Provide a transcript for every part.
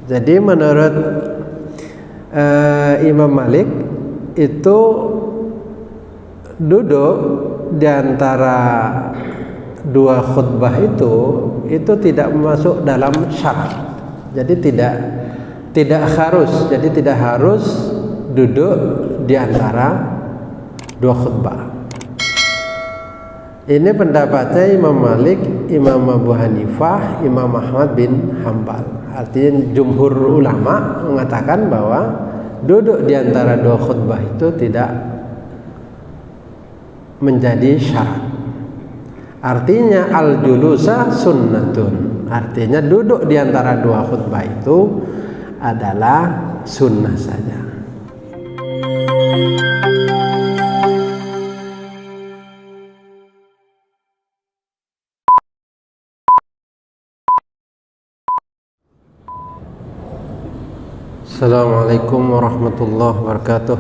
Jadi menurut Imam Malik itu duduk di antara dua khutbah itu tidak masuk dalam syarat. Jadi tidak harus. Jadi tidak harus duduk di antara dua khutbah. Ini pendapatnya Imam Malik, Imam Abu Hanifah, Imam Ahmad bin Hambal. Artinya jumhur ulama mengatakan bahwa duduk di antara dua khutbah itu tidak menjadi syarat. Artinya al-julusa sunnatun. Artinya duduk di antara dua khutbah itu adalah sunnah saja. Assalamualaikum warahmatullahi wabarakatuh.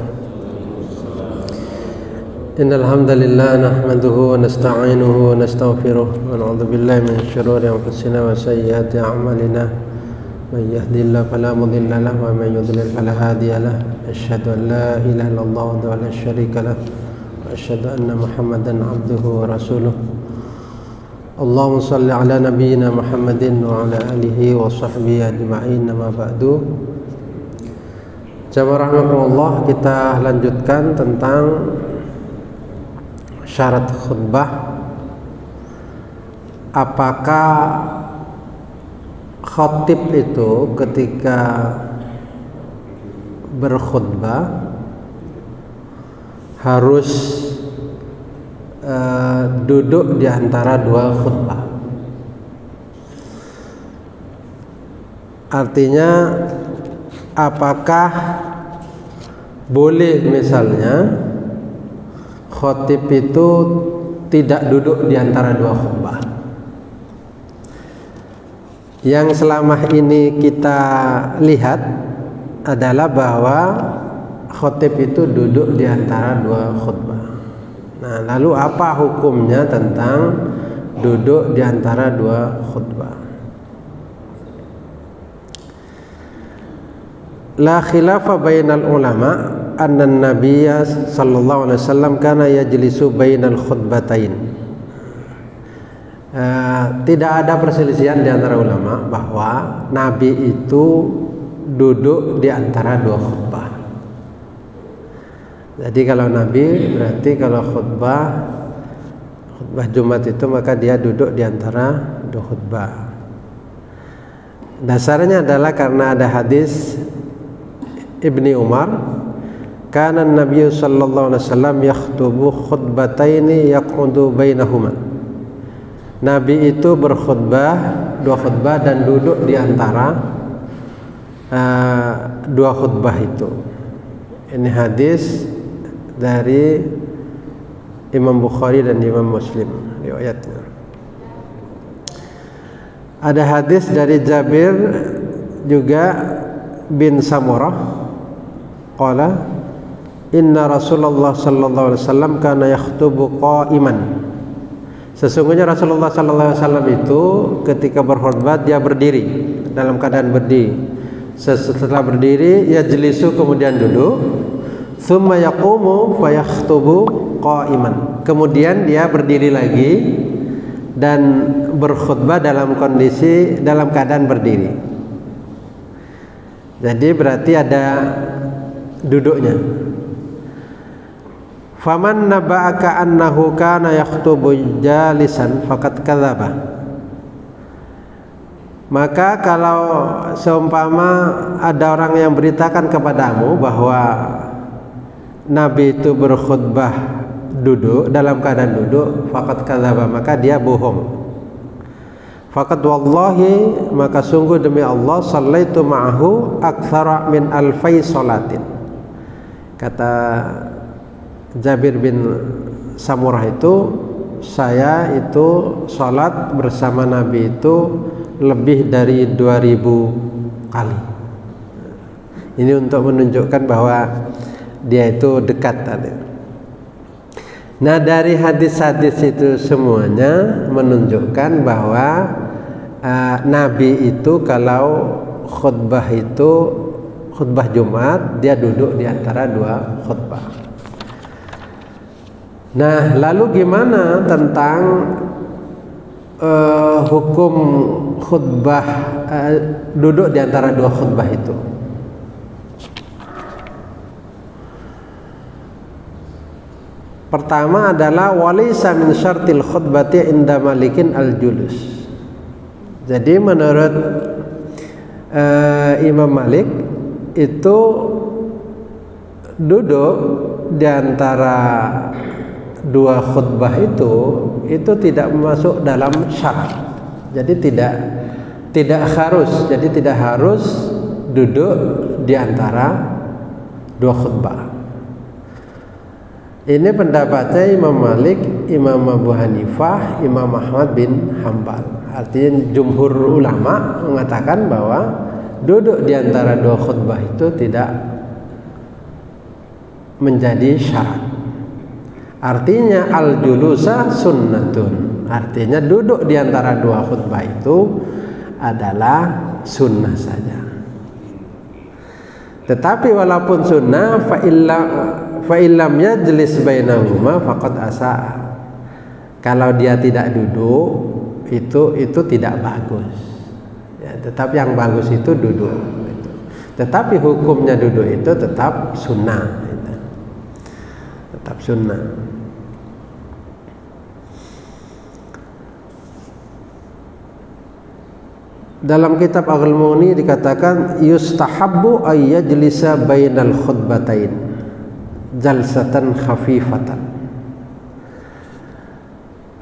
Innal hamdalillah nahmaduhu wa nasta'inuhu wa nastaghfiruh wa na'udzu billahi min shururi anfusina wa sayyiati a'malina. Man yahdihillahu fala mudilla lahu wa man yudlil fala hadiya lahu. Asyhadu an la ilaha illallah wahdahu la syarika lahu wa asyhadu anna Muhammadan 'abduhu wa rasuluh. Allahumma shalli ala nabiyyina Muhammadin wa ala alihi wa sahbihi ajma'in. Amma ba'du. Jamaah rahmatullah, kita lanjutkan tentang syarat khutbah. Apakah khatib itu ketika berkhutbah harus duduk di antara dua khutbah? Artinya apakah boleh misalnya khatib itu tidak duduk di antara dua khutbah? Yang selama ini kita lihat adalah bahwa khatib itu duduk di antara dua khutbah. Nah, lalu apa hukumnya tentang duduk di antara dua khutbah? La khilafa bainal ulama anna an-nabiyya sallallahu alaihi wasallam kana yajlisu bainal khutbatain. Tidak ada perselisihan di antara ulama bahwa Nabi itu duduk di antara dua khutbah. Jadi kalau Nabi berarti kalau khutbah Jumat itu maka dia duduk di antara dua khutbah. Dasarnya adalah karena ada hadis Ibni Umar, kana Nabi sallallahu alaihi wasallam yakhutubu khutbataini yaq'udu bainahuma. Nabi itu berkhutbah dua khutbah dan duduk di antara dua khutbah itu. Ini hadis dari Imam Bukhari dan Imam Muslim riwayatnya. Ada hadis dari Jabir juga bin Samurah, qala inna Rasulullah sallallahu alaihi wasallam kana yakhutubu qa'iman. Sesungguhnya Rasulullah sallallahu alaihi wasallam itu ketika berkhutbah dia berdiri, dalam keadaan berdiri. Setelah berdiri yajlisu kemudian duduk, thumma yaqumu fa yakhutubu qa'iman. Kemudian dia berdiri lagi dan berkhutbah dalam kondisi dalam keadaan berdiri. Jadi berarti ada duduknya. Faman naba'aka annahu kana yakhutubu jalisan faqad kadzaba. Maka kalau seumpama ada orang yang beritakan kepadamu bahwa Nabi itu berkhutbah duduk dalam keadaan duduk, faqad kadzaba, maka dia bohong. Faqad wallahi, maka sungguh demi Allah, sallaitu ma'ahu aktsara min alfai salatin. Kata Jabir bin Samurah itu, saya itu salat bersama Nabi itu lebih dari 2000 kali. Ini untuk menunjukkan bahwa dia itu dekat tadi. Nah, dari hadis-hadis itu semuanya menunjukkan bahwa Nabi itu kalau khutbah itu khutbah Jumat, dia duduk di antara dua khutbah. Nah, lalu gimana tentang hukum khutbah duduk di antara dua khutbah itu? Pertama adalah walaysa min syartil khutbati inda malikin al-julus. Jadi menurut Imam Malik itu duduk di antara dua khutbah itu tidak masuk dalam syarat. Jadi tidak harus. Jadi tidak harus duduk di antara dua khutbah. Ini pendapatnya Imam Malik, Imam Abu Hanifah, Imam Ahmad bin Hanbal. Artinya jumhur ulama mengatakan bahwa duduk di antara dua khutbah itu tidak menjadi syarat. Artinya al-julusa sunnatun. Artinya duduk di antara dua khutbah itu adalah sunnah saja. Tetapi walaupun sunnah fa illam yajlis bainahuma faqad asaa. Kalau dia tidak duduk itu tidak bagus. Ya, tetap yang bagus itu duduk. Gitu. Tetapi hukumnya duduk itu tetap sunnah. Gitu. Tetap sunnah. Dalam kitab Al-Mughni dikatakan yustahabbu ay yajlisa bainal khutbatain jalsatan khafifatan.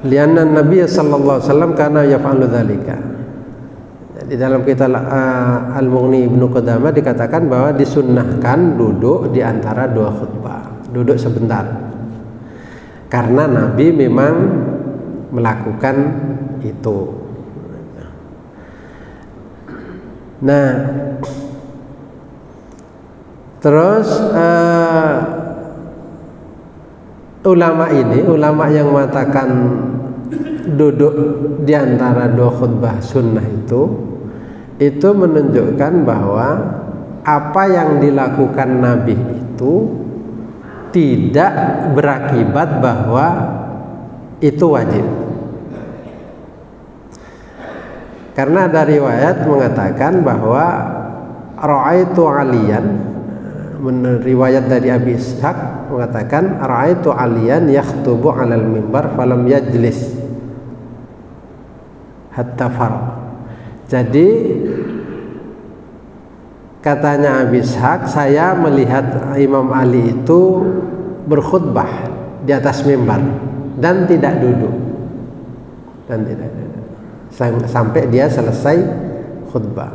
Lianna Nabi sallallahu alaihi wasallam kana yaf'alu dzalika. Di dalam kitab Al-Mughni Ibnu Qudamah dikatakan bahwa disunnahkan duduk di antara dua khutbah, duduk sebentar. Karena Nabi memang melakukan itu. Nah, terus ulama yang mengatakan duduk di antara dua khutbah sunnah itu menunjukkan bahwa apa yang dilakukan Nabi itu tidak berakibat bahwa itu wajib. Karena ada riwayat mengatakan bahwa ra'aitu Aliyan, riwayat dari Abi Ishaq mengatakan ra'aitu Aliyan yakhtubu 'alal mimbar falam yajlis hatta faragha. Jadi katanya Abi Ishaq, saya melihat Imam Ali itu berkhutbah di atas mimbar dan tidak duduk. Sampai dia selesai khutbah.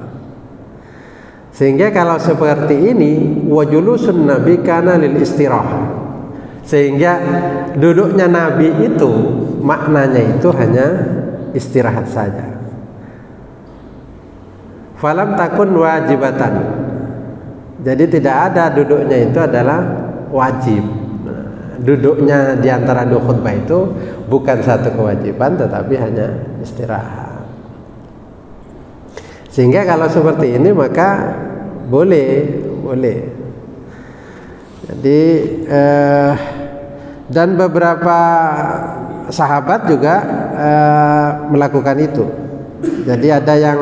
Sehingga kalau seperti ini wajulusun Nabi kana lil istirahah. Sehingga duduknya Nabi itu maknanya itu hanya istirahat saja. Falam takun wajibatan. Jadi tidak ada duduknya itu adalah wajib. Duduknya di antara dua khutbah itu bukan satu kewajiban tetapi hanya istirahat. Sehingga kalau seperti ini maka boleh. Jadi dan beberapa sahabat juga melakukan itu. Jadi ada yang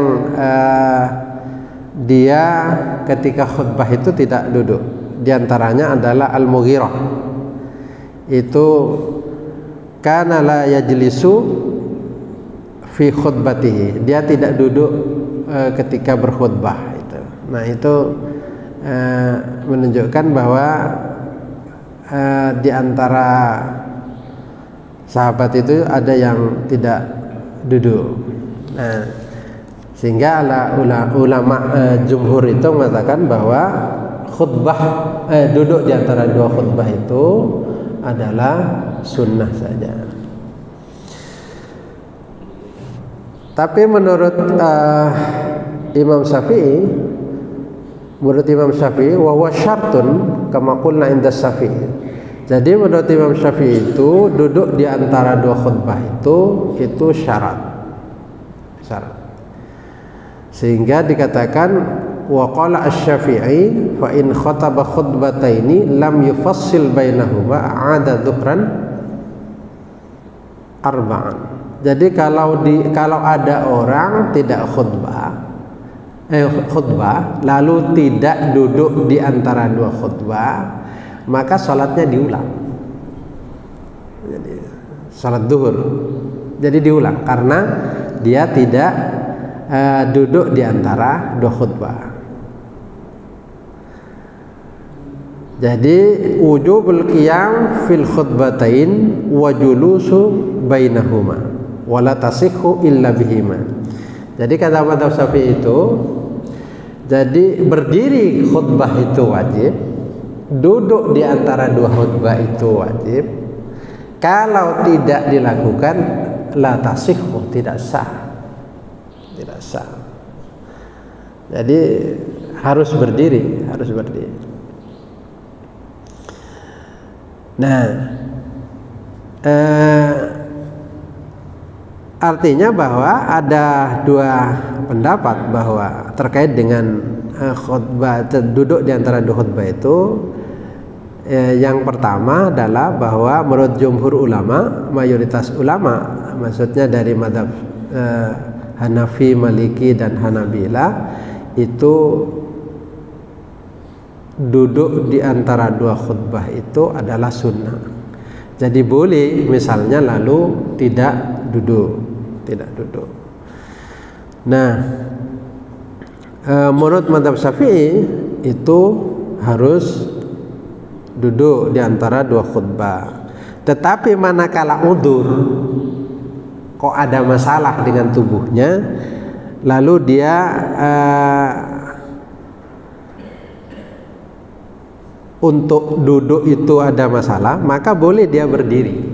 dia ketika khutbah itu tidak duduk. Di antaranya adalah Al-Mughirah. Itu kana la yajlisu fi khutbatihi. Dia tidak duduk ketika berkhutbah itu. Nah, itu menunjukkan bahwa di antara sahabat itu ada yang tidak duduk. Nah, sehingga ulama jumhur itu mengatakan bahwa khutbah duduk di antara dua khutbah itu adalah sunnah saja. Tapi menurut Imam Syafi'i, wa huwa syartun kama qulna inda Syafi'i. Jadi menurut Imam Syafi'i itu duduk di antara dua khutbah itu syarat. Sehingga dikatakan wa qala asy-Syafi'i fa in khataba khutbataini lam yufassil bainahuma ada dhuhran arba'an. Jadi kalau ada orang tidak khutbah lalu tidak duduk di antara dua khutbah, maka salatnya diulang. Jadi salat zuhur jadi diulang karena dia tidak duduk di antara dua khutbah. Jadi wujubul qiyam fil khutbatain wa julusu bainahuma wala tasihhu illa bihima. Jadi kata mazhab Syafi'i itu, jadi berdiri khutbah itu wajib, duduk di antara dua khutbah itu wajib. Kalau tidak dilakukan la tasihhu, tidak sah. Tidak sah. Jadi harus berdiri. Nah, artinya bahwa ada dua pendapat bahwa terkait dengan khutbah, duduk di antara dua khutbah itu. Yang pertama adalah bahwa menurut jumhur ulama, mayoritas ulama, maksudnya dari mazhab Hanafi, Maliki dan Hanabila, itu duduk di antara dua khutbah itu adalah sunnah. Jadi boleh misalnya lalu tidak duduk. Nah, menurut mazhab Syafi'i itu harus duduk di antara dua khutbah. Tetapi manakala udzur, kok ada masalah dengan tubuhnya, lalu dia untuk duduk itu ada masalah, maka boleh dia berdiri.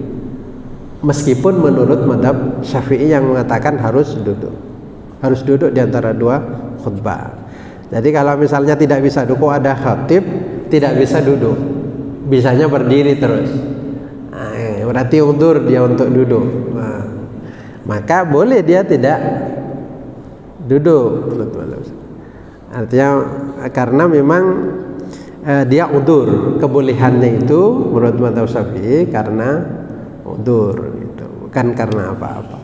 Meskipun menurut mazhab Syafi'i yang mengatakan harus duduk di antara dua khutbah. Jadi kalau misalnya tidak bisa duduk, ada khatib, tidak bisa duduk, bisanya berdiri terus. Nah, berarti udzur dia untuk duduk. Nah, maka boleh dia tidak duduk. Artinya karena memang dia udzur, kebolehannya itu menurut mazhab Syafi'i karena udzur gitu, bukan karena apa-apa.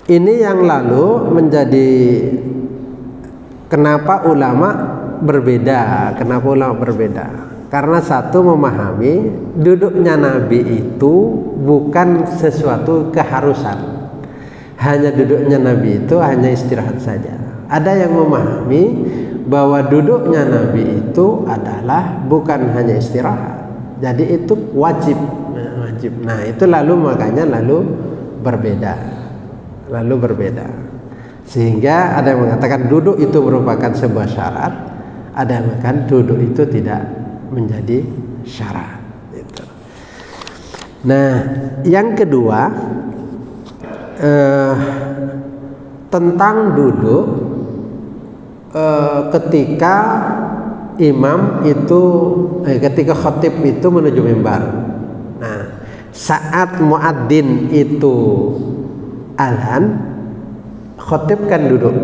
Ini yang lalu menjadi kenapa ulama berbeda. Karena satu memahami duduknya Nabi itu bukan sesuatu keharusan. Hanya duduknya Nabi itu hanya istirahat saja. Ada yang memahami bahwa duduknya Nabi itu adalah bukan hanya istirahat, jadi itu wajib. Nah itu makanya berbeda. Sehingga ada yang mengatakan duduk itu merupakan sebuah syarat, ada yang mengatakan duduk itu tidak menjadi syarat. Gitu. Nah yang kedua, tentang duduk ketika imam itu ketika khatib itu menuju mimbar. Nah, saat muadzin itu azan, khatib kan duduk.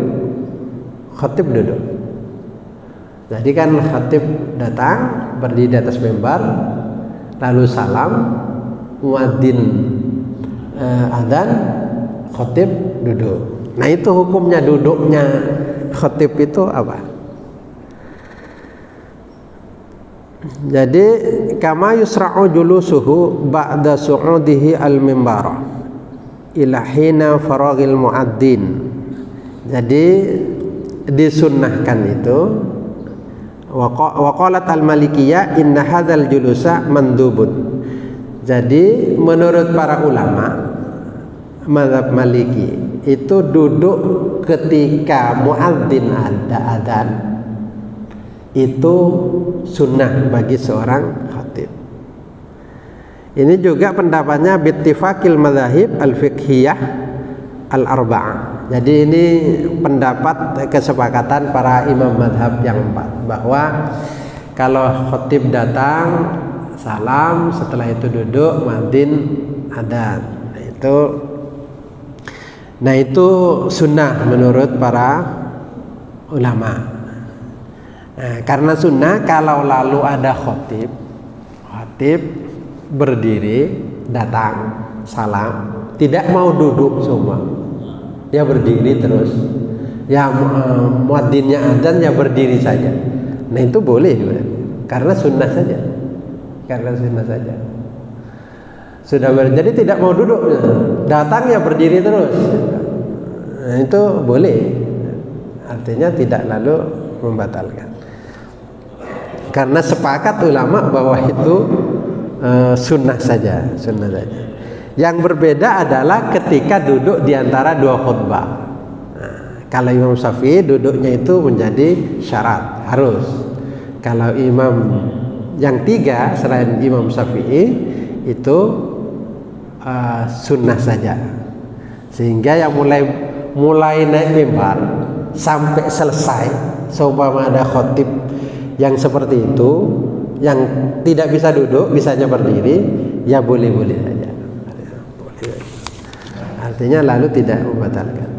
Jadi kan khatib datang berdiri di atas mimbar, lalu salam, muadzin azan, khatib duduk. Nah itu hukumnya duduknya khatib itu apa? Jadi kama yusra'u julusuhu ba'da su'udihi al-mimbara ila hina faraghil muadzin. Jadi disunnahkan itu wa qalat al-malikiyah inna hadzal julusa mandubun. Jadi menurut para ulama mazhab Maliki itu duduk ketika muadzin ada adzan itu sunnah bagi seorang khatib. Ini juga pendapatnya bittifaqil madzahib al-fiqhiyah al-arba'ah. Jadi ini pendapat kesepakatan para imam mazhab yang empat, bahwa kalau khatib datang salam, setelah itu duduk, muadzin adzan. Itu sunnah menurut para ulama. Nah, karena sunnah kalau lalu ada khotib berdiri, datang, salam, tidak mau duduk semua, ya berdiri terus. Ya muadzinnya adzan ya berdiri saja. Nah itu boleh juga, karena sunnah saja. Jadi tidak mau duduk, datang ya berdiri terus. Nah itu boleh, artinya tidak lalu membatalkan. Karena sepakat ulama bahwa itu sunnah saja. Yang berbeda adalah ketika duduk di antara dua khutbah. Nah, kalau Imam Syafi'i duduknya itu menjadi syarat, harus. Kalau imam yang tiga selain Imam Syafi'i itu sunnah saja. Sehingga yang mulai naik mimbar sampai selesai, seumpama ada khotib yang seperti itu, yang tidak bisa duduk, bisanya berdiri, ya boleh-boleh saja. Artinya lalu tidak membatalkan.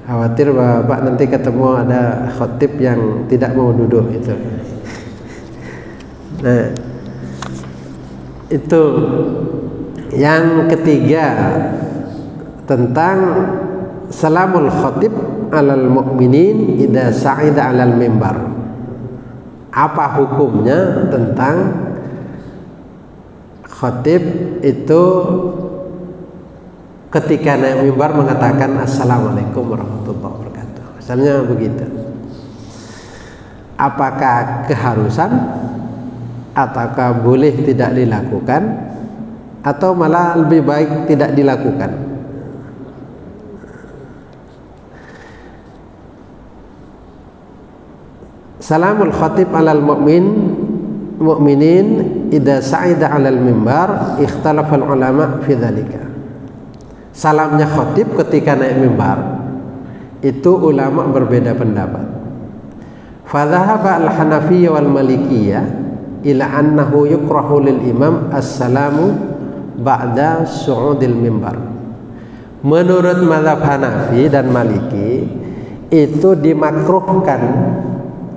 Khawatir Bapak nanti ketemu ada khotib yang tidak mau duduk itu. Nah, itu yang ketiga tentang salamul khotib alal mu'minin idza sa'ida alal mimbar. Apa hukumnya tentang khotib itu ketika naik mimbar mengatakan assalamualaikum warahmatullahi wabarakatuh, misalnya begitu. Apakah keharusan ataukah boleh tidak dilakukan, atau malah lebih baik tidak dilakukan? Salamul khatib alal mu'minin idza sa'ida alal mimbar ikhtalafal ulama fi dzalika. Salamnya khatib ketika naik mimbar itu ulama berbeda pendapat. Fa dhahaba al-Hanafiyyah wal Malikiyyah ila annahu yukrahu lil imam as-salamu ba'da su'udil mimbar. Menurut mazhab Hanafi dan Maliki itu dimakruhkan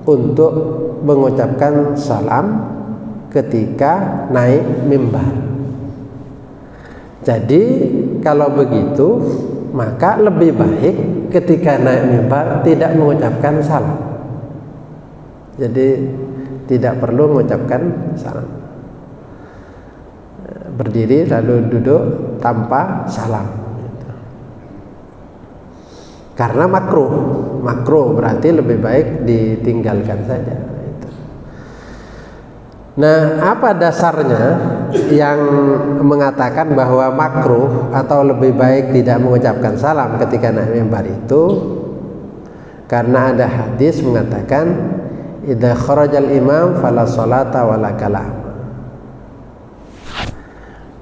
untuk mengucapkan salam ketika naik mimbar. Jadi kalau begitu maka lebih baik ketika naik mimbar tidak mengucapkan salam. Jadi tidak perlu mengucapkan salam. Berdiri lalu duduk tanpa salam. Karena makruh berarti lebih baik ditinggalkan saja. Nah, apa dasarnya yang mengatakan bahwa makruh atau lebih baik tidak mengucapkan salam ketika naik mimbar itu? Karena ada hadis mengatakan idza kharajal imam fala sholata wala kalam.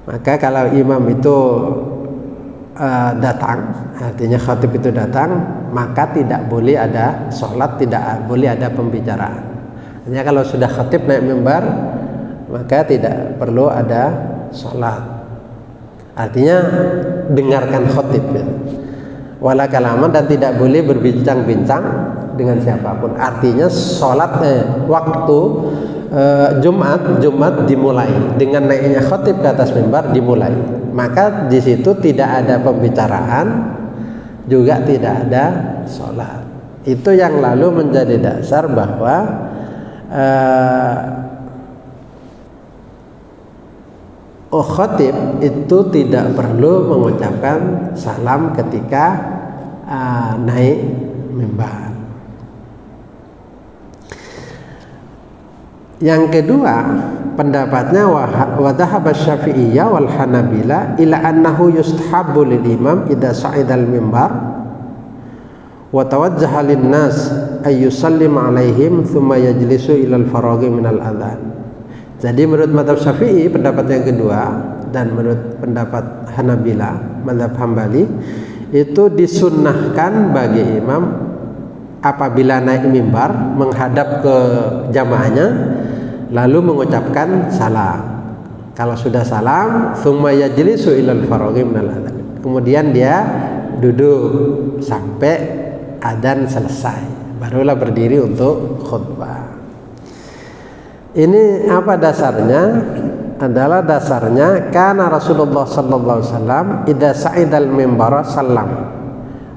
Maka kalau imam itu datang, artinya khatib itu datang, maka tidak boleh ada sholat, tidak boleh ada pembicaraan. Artinya kalau sudah khatib naik mimbar, maka tidak perlu ada sholat. Artinya dengarkan khatib ya. Wala kalaman, dan tidak boleh berbincang-bincang dengan siapapun. Artinya sholat waktu Jumat dimulai dengan naiknya khatib ke atas mimbar dimulai. Maka di situ tidak ada pembicaraan, juga tidak ada sholat. Itu yang lalu menjadi dasar bahwa khatib itu tidak perlu mengucapkan salam ketika naik mimbar. Yang kedua, pendapatnya wa dhahaba Syafi'iyyah wal Hanabila ila annahu yustahabbu lil imam idza sa'idal mimbar wa tawajjaha lin nas ay yusallim alaihim thumma yajlisu ila al faraghi min al adzan. Jadi menurut mazhab Syafi'i pendapat yang kedua, dan menurut pendapat Hanabila mazhab Hambali itu disunnahkan bagi imam apabila naik mimbar menghadap ke jamaahnya lalu mengucapkan salam. Kalau sudah salam, tsumma yajlisu ilal faraghi minal adzan. kemudian dia duduk sampai adzan selesai, barulah berdiri untuk khutbah. Ini apa dasarnya? Adalah dasarnya karena Rasulullah sallallahu alaihi wasallam idza sa'idal mimbar sallam.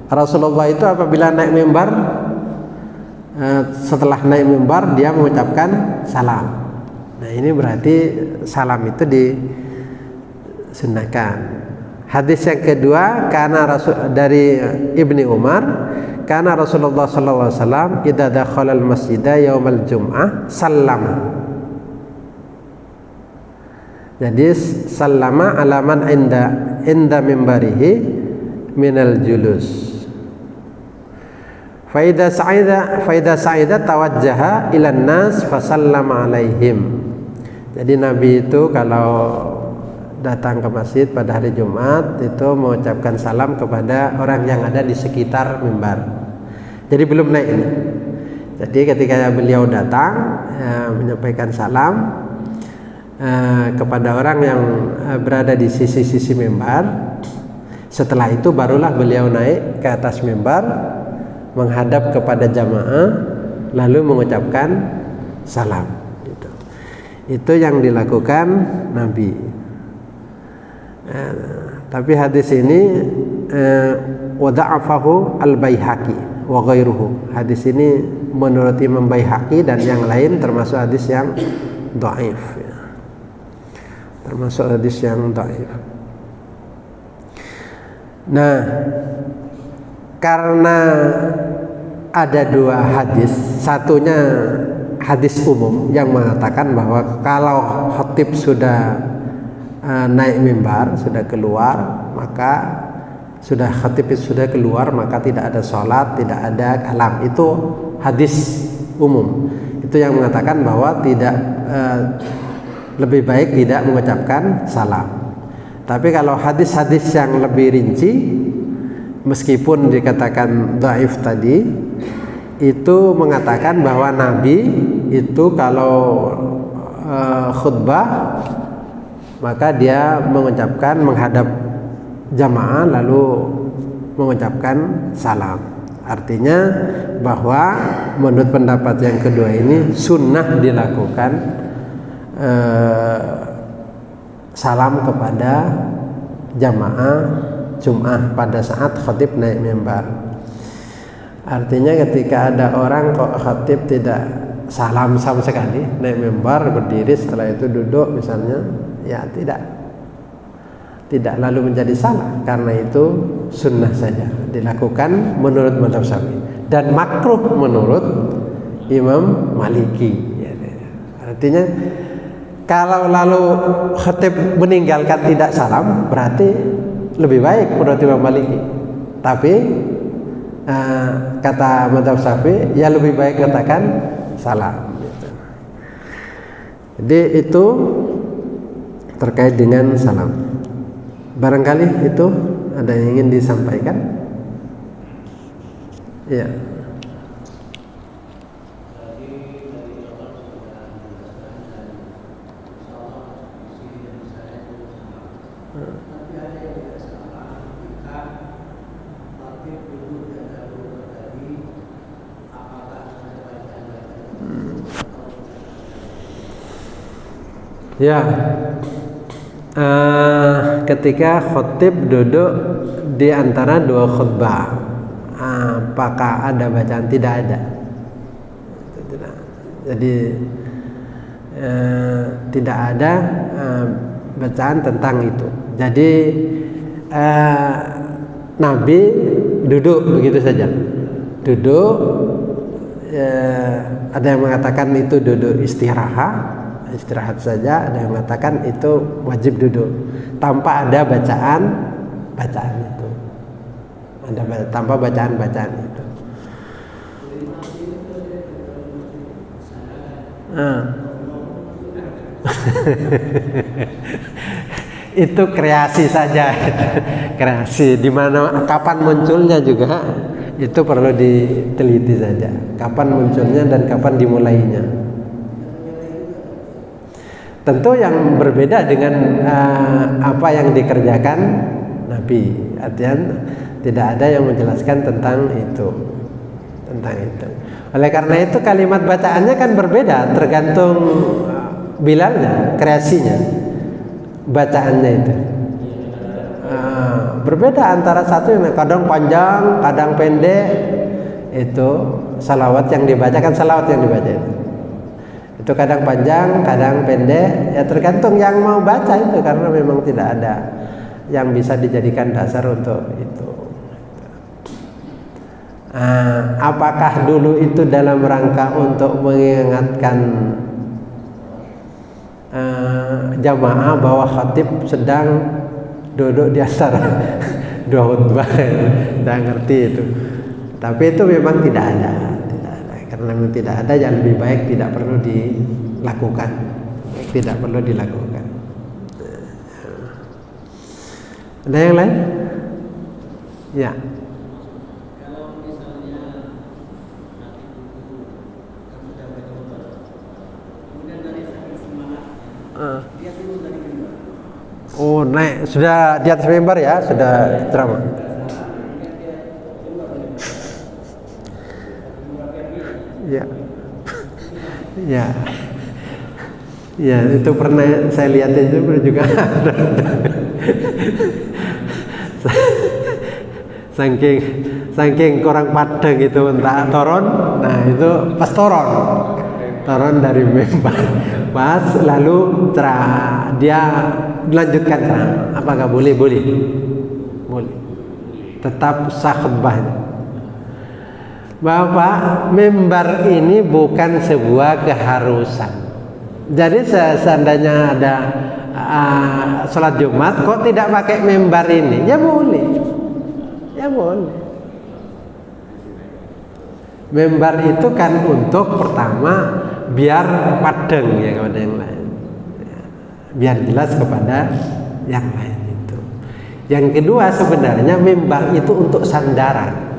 Rasulullah itu apabila naik mimbar, setelah naik mimbar dia mengucapkan salam. Nah, ini berarti salam itu disunahkan. Hadis yang kedua dari Ibni Umar, karena Rasulullah sallallahu alaihi wasallam idza dakhala al-masjida yaumal jum'ah sallama. Jadi sallama alaman inda mimbarihi minal julus. Faida sa'ida tawajjaha ilan nas fasallama alaihim. Jadi Nabi itu kalau datang ke masjid pada hari Jumat itu mengucapkan salam kepada orang yang ada di sekitar mimbar. Jadi belum naik ini. Jadi ketika beliau datang menyampaikan salam kepada orang yang berada di sisi-sisi mimbar. Setelah itu barulah beliau naik ke atas mimbar, menghadap kepada jamaah, lalu mengucapkan salam. Itu yang dilakukan Nabi. Tapi hadis ini wada'afahu al-Baihaqi wa ghairuhu. Hadis ini menurut Imam Baihaqi dan yang lain termasuk hadis yang dhaif. Termasuk hadis yang dhaif. Nah, karena ada dua hadis, satunya hadis umum yang mengatakan bahwa kalau khatib sudah naik mimbar, sudah keluar, maka khatib sudah keluar, maka tidak ada sholat, tidak ada kalam. Itu hadis umum. Itu yang mengatakan bahwa tidak lebih baik tidak mengucapkan salam. Tapi kalau hadis-hadis yang lebih rinci, meskipun dikatakan dhaif tadi, itu mengatakan bahwa Nabi itu kalau khutbah maka dia mengucapkan menghadap jamaah lalu mengucapkan salam. Artinya bahwa menurut pendapat yang kedua ini sunnah dilakukan salam kepada jamaah Jum'ah pada saat khatib naik mimbar. Artinya ketika ada orang kok khatib tidak salam sama sekali, naik mimbar berdiri setelah itu duduk misalnya, ya tidak lalu menjadi salah, karena itu sunnah saja dilakukan menurut mazhab Syafi'i dan makruh menurut Imam Maliki. Artinya kalau lalu khatib meninggalkan tidak salam berarti lebih baik menurut Imam Maliki. Tapi kata mazhab Syafi'i ya lebih baik katakan salam. Jadi itu terkait dengan salam. Barangkali itu ada yang ingin disampaikan? Ya. Ya, ketika khotib duduk di antara dua khutbah, apakah ada bacaan? Tidak ada. Jadi tidak ada bacaan tentang itu. Jadi Nabi duduk begitu saja, duduk. Ada yang mengatakan itu duduk istirahat saja, ada yang mengatakan itu wajib duduk tanpa ada bacaan itu, tanpa bacaan itu. Itu kreasi saja, kreasi. Di mana kapan munculnya juga itu perlu diteliti saja. Kapan munculnya dan kapan dimulainya. Tentu yang berbeda dengan apa yang dikerjakan Nabi. Artinya tidak ada yang menjelaskan tentang itu. Oleh karena itu kalimat bacaannya kan berbeda tergantung bilalnya, kreasinya, bacaannya itu berbeda antara satu yang kadang panjang, kadang pendek. Itu salawat yang dibaca kan salawat yang dibaca itu kadang panjang, kadang pendek, ya tergantung yang mau baca itu, karena memang tidak ada yang bisa dijadikan dasar untuk itu. Apakah dulu itu dalam rangka untuk mengingatkan jamaah bahwa khatib sedang duduk di antara dua khutbah? Tidak ngerti itu. Tapi itu memang tidak ada. Karena memang tidak ada, yang lebih baik tidak perlu dilakukan. Ada yang lain? Ya. Oh, naik sudah di atas mimbar ya, sudah ceramah. Ya. Ya. Ya, itu pernah saya lihat itu juga. saking kurang padang itu entah turun. Nah, itu pas turun dari mimbar. Pas lalu dia melanjutkan ceramah. Apakah boleh? Boleh. Tetap sah khutbahnya. Bapak, mimbar ini bukan sebuah keharusan. Jadi seandainya ada sholat Jumat kok tidak pakai mimbar ini, ya boleh. Mimbar itu kan untuk pertama biar padang ya kepada yang lain, biar jelas kepada yang lain itu. Yang kedua, sebenarnya mimbar itu untuk sandaran.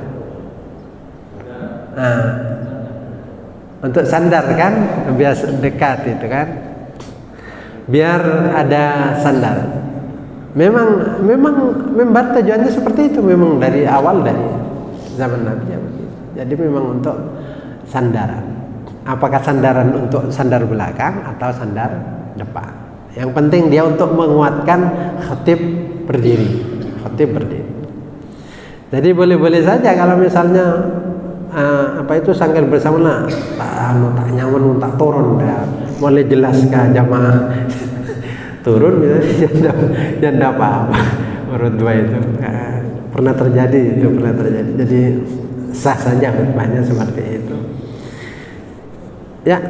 Untuk sandar kan, biar dekat itu kan, biar ada sandar. Memang mimbar tujuannya seperti itu, memang dari awal, dari zaman Nabi ya begitu. Jadi memang untuk sandaran. Apakah sandaran untuk sandar belakang atau sandar depan? Yang penting dia untuk menguatkan khatib berdiri. Jadi boleh-boleh saja kalau misalnya sambil bersama tak nyaman tak turun dah, mulai jelas ke jamaah turun misalnya jangan apa-apa. Urut 2 itu pernah terjadi. Jadi sah saja khutbahnya seperti itu ya.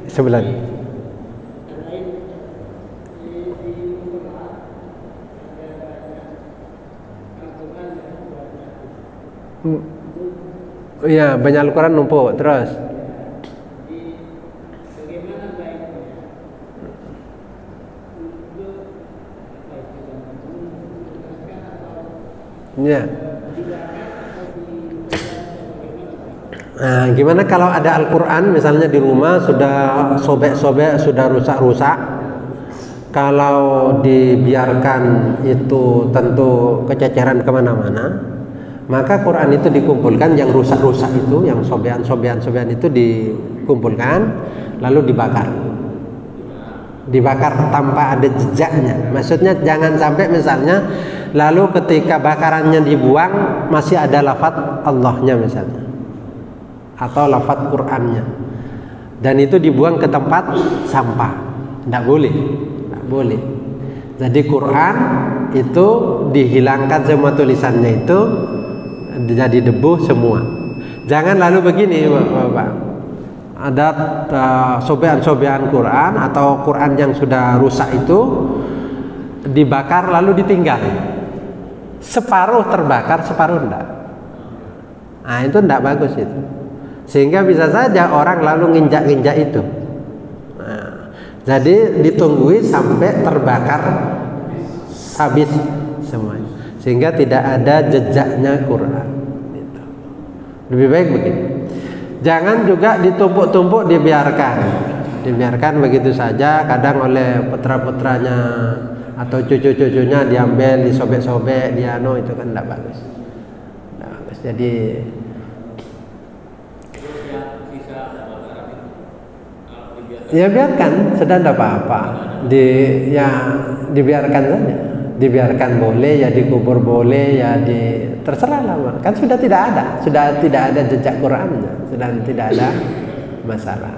Sebelah ya, banyak Al-Quran numpuk terus. Ya. Nah, gimana kalau ada Al-Quran misalnya di rumah sudah sobek-sobek, sudah rusak-rusak? Kalau dibiarkan itu tentu kececeran kemana-mana. Maka Quran itu dikumpulkan, yang rusak-rusak itu, yang sobean itu dikumpulkan, lalu dibakar tanpa ada jejaknya. Maksudnya jangan sampai misalnya lalu ketika bakarannya dibuang masih ada lafaz Allahnya misalnya, atau lafaz Qurannya, dan itu dibuang ke tempat sampah. Tidak boleh. Jadi Quran itu dihilangkan semua tulisannya itu, jadi debu semua. Jangan lalu begini Bapak, ada sobean-sobean Quran atau Quran yang sudah rusak itu dibakar lalu ditinggal, separuh terbakar, separuh enggak. Nah, itu enggak bagus itu, sehingga bisa saja orang lalu nginjak-nginjak itu. Nah, jadi ditunggu sampai terbakar habis semuanya, sehingga tidak ada jejaknya Quran gitu. Lebih baik begitu. Jangan juga ditumpuk-tumpuk, dibiarkan begitu saja. Kadang oleh putra-putranya atau cucu-cucunya diambil, disobek-sobek, itu kan tidak bagus. Tidak bagus. Jadi ya biarkan, sudah tidak apa-apa. Dibiarkan saja. Dibiarkan boleh, ya dikubur boleh, ya terserah lah. Kan sudah tidak ada jejak Qur'annya, sudah tidak ada masalah.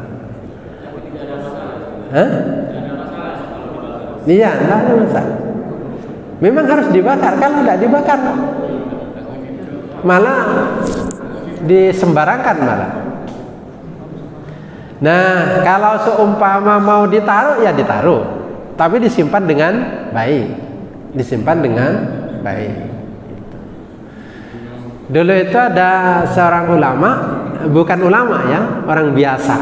Hah? Iya, tidak ada masalah. Memang harus dibakar. Kalau tidak dibakar, malah disembarangkan malah. Nah, kalau seumpama mau ditaruh, ya ditaruh, tapi disimpan dengan baik. Dulu itu ada seorang ulama, bukan ulama ya, orang biasa,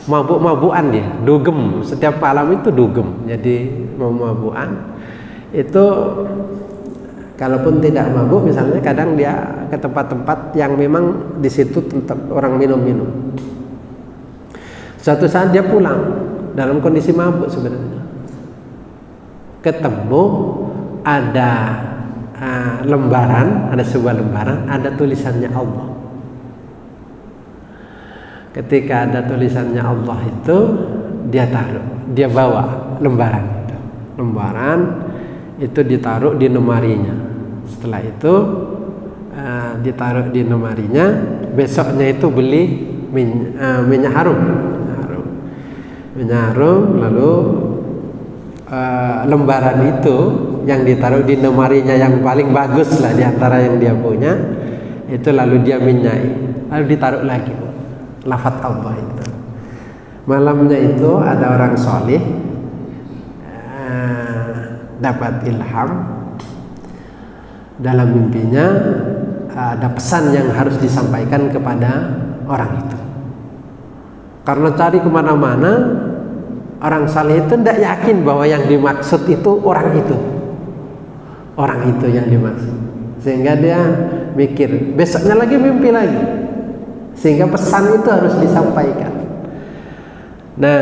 mabuk-mabukan dia, dugem, setiap malam itu dugem, jadi mabuk-mabukan. Itu kalaupun tidak mabuk, misalnya kadang dia ke tempat-tempat yang memang di situ tetap orang minum-minum. Suatu saat dia pulang dalam kondisi mabuk sebenarnya. Ketemu ada sebuah lembaran, ada tulisannya Allah. Ketika ada tulisannya Allah itu, dia bawa lembaran itu ditaruh di lemarinya. Setelah itu ditaruh di lemarinya, besoknya itu beli minyak harum, lalu lembaran itu yang ditaruh di lemarinya yang paling bagus lah di antara yang dia punya, itu lalu dia minyai, lalu ditaruh lagi lafaz Allah itu. Malamnya itu ada orang soleh dapat ilham dalam mimpinya, ada pesan yang harus disampaikan kepada orang itu. Karena cari kemana-mana, orang saleh itu tidak yakin bahwa yang dimaksud itu orang itu yang dimaksud, sehingga dia mikir besoknya lagi mimpi lagi, sehingga pesan itu harus disampaikan. Nah,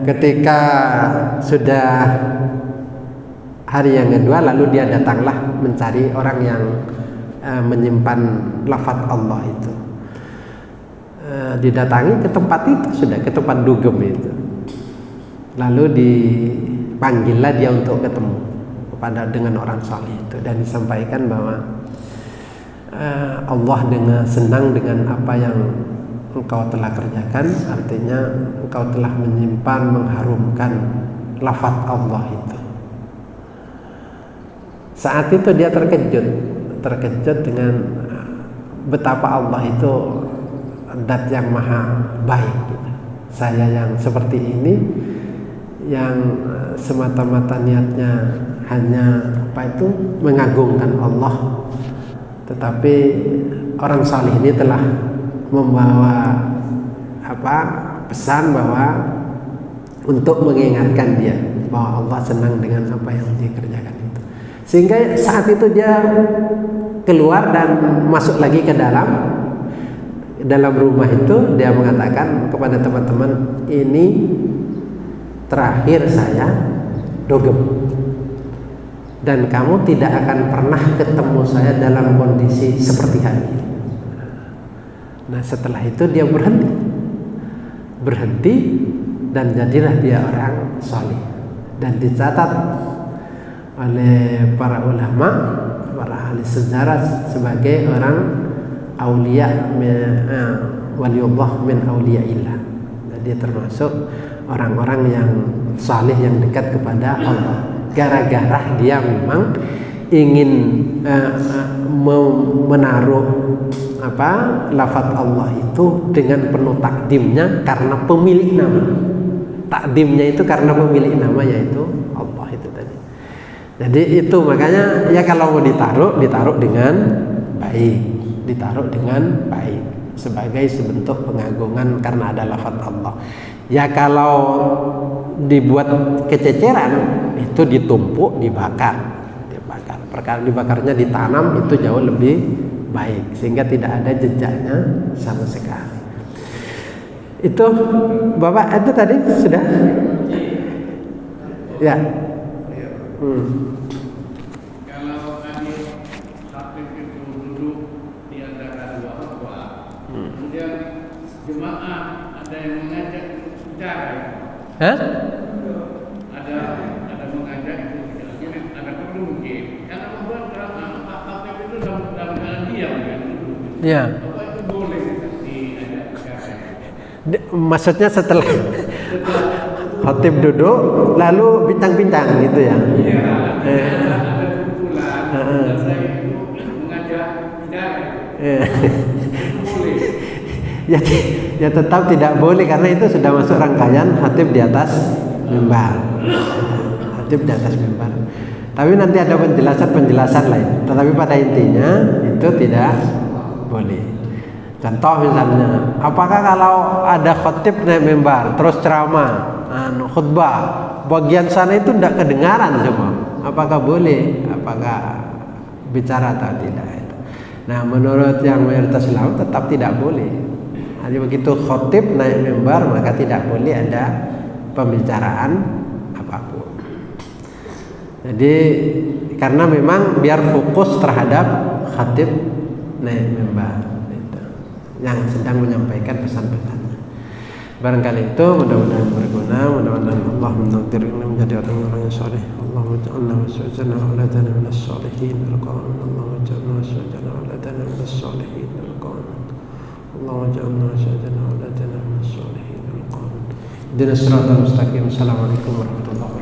ketika sudah hari yang kedua, lalu dia datanglah mencari orang yang menyimpan lafaz Allah itu. Didatangi ke tempat itu, sudah ke tempat dugem itu, lalu dipanggillah dia untuk ketemu dengan orang saleh itu, dan disampaikan bahwa Allah senang dengan apa yang engkau telah kerjakan, artinya engkau telah menyimpan, mengharumkan lafaz Allah itu. Saat itu dia terkejut dengan betapa Allah itu zat yang maha baik gitu. Saya yang seperti ini, yang semata-mata niatnya hanya mengagungkan Allah, tetapi orang saleh ini telah membawa pesan bahwa untuk mengingatkan dia bahwa Allah senang dengan apa yang dia kerjakan itu. Sehingga saat itu dia keluar dan masuk lagi ke dalam rumah itu. Dia mengatakan kepada teman-teman, ini terakhir saya dogem, dan kamu tidak akan pernah ketemu saya dalam kondisi seperti hari ini. Nah, setelah itu dia berhenti dan jadilah dia orang saleh, dan dicatat oleh para ulama, para ahli sejarah sebagai orang aulia, waliullah min auliaillah. Dia termasuk orang-orang yang saleh, yang dekat kepada Allah, gara-gara dia memang ingin menaruh lafaz Allah itu dengan penuh takdimnya karena pemilik nama. Takdimnya itu karena pemilik nama, yaitu Allah itu tadi. Jadi itu makanya ya kalau mau ditaruh dengan baik, sebagai sebentuk pengagungan karena ada lafaz Allah. Ya kalau dibuat kececeran, itu ditumpuk, dibakar. Perkara dibakarnya ditanam, itu jauh lebih baik, sehingga tidak ada jejaknya sama sekali. Itu Bapak itu tadi sudah Ya. Kalau tadi khatib itu duduk di antara dua khutbah, kemudian jemaah ada yang mengajak bicara, ada mengajak itu bicara. Jadi ada perlu mungkin karena membuat khatib itu dalam keadaan diam kan duduk. Ya. Apa itu boleh diajak bicara? Maksudnya setelah khatib duduk lalu bintang-bintang gitu ya. Iya, ada kebetulan saya itu mengajak bicara. Boleh. Ya tetap tidak boleh karena itu sudah masuk rangkaian khatib di atas mimbar. Khatib di atas mimbar. Tapi nanti ada penjelasan lain. Tetapi pada intinya itu tidak boleh. Contoh misalnya, apakah kalau ada khatib naik mimbar terus ceramah, khutbah, bagian sana itu tidak kedengaran semua? Apakah boleh? Apakah bicara atau tidak? Nah, menurut yang mayoritas ulama tetap tidak boleh. Jadi begitu khatib naik mimbar maka tidak boleh ada pembicaraan apapun. Jadi karena memang biar fokus terhadap khatib naik mimbar yang sedang menyampaikan pesan-pesannya. Barangkali itu mudah-mudahan berguna, mudah-mudahan Allah menakdirkan menjadi orang-orang yang saleh. Allahumma ja'alna waswajana auladana minas salihin al-qawan. Allahumma ja'alna waswajana auladana minas salihin al-qawan. Allahumma ja'alna waswajana auladana minas salihin al-qawan. Ihdinas siratal mustaqim. Assalamualaikum warahmatullahi wabarakatuh.